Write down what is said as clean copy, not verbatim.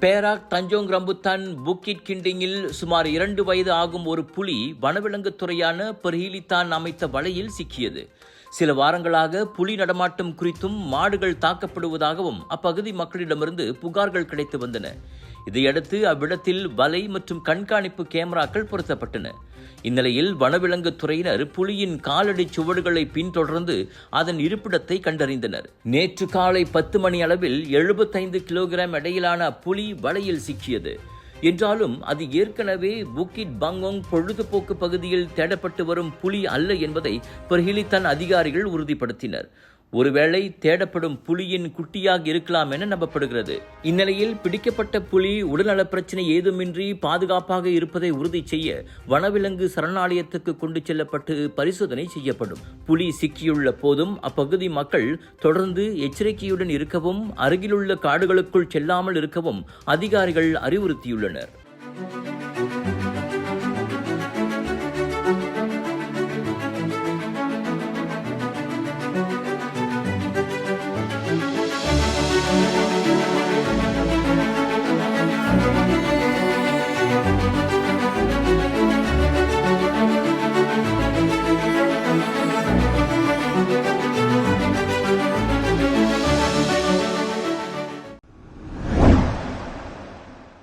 Perak Tanjong Rambutan புக்கிட் கிண்டிங்கில் சுமார் 2 வயது ஆகும் ஒரு புலி வனவிலங்குத் துறையான பெர்ஹிலித்தான் அமைத்த வலையில் சிக்கியது. சில வாரங்களாக புலி நடமாட்டம் குறித்தும் மாடுகள் தாக்கப்படுவதாகவும் அப்பகுதி மக்களிடமிருந்து புகார்கள் கிடைத்து வந்தன. இதையடுத்து அவ்விடத்தில் வலை மற்றும் கண்காணிப்பு கேமராக்கள் பொருத்தப்பட்டன. இந்நிலையில் வனவிலங்குத் துறையினர் புலியின் காலடி சுவடுகளை பின்தொடர்ந்து அதன் இருப்பிடத்தை கண்டறிந்தனர். நேற்று காலை 10 மணி அளவில் 75 கிலோகிராம் எடையிலான புலி வலையில் சிக்கியது. என்றாலும் அது ஏற்கனவே புக்கிட் பங்கோங் பொழுதுபோக்கு பகுதியில் தேடப்பட்டு வரும் புலி அல்ல என்பதை பெர்ஹிலித்தான் அதிகாரிகள் உறுதிப்படுத்தினர். ஒருவேளை தேடப்படும் புலியின் குட்டியாக இருக்கலாம் என நம்பப்படுகிறது. இந்நிலையில் பிடிக்கப்பட்ட புலி உடல்நலப் பிரச்சனை ஏதுமின்றி பாதுகாப்பாக இருப்பதை உறுதி செய்ய வனவிலங்கு சரணாலயத்துக்கு கொண்டு செல்லப்பட்டு பரிசோதனை செய்யப்படும். புலி சிக்கியுள்ள போதும் அப்பகுதி மக்கள் தொடர்ந்து எச்சரிக்கையுடன் இருக்கவும் அருகிலுள்ள காடுகளுக்குள் செல்லாமல் இருக்கவும் அதிகாரிகள் அறிவுறுத்தியுள்ளனர்.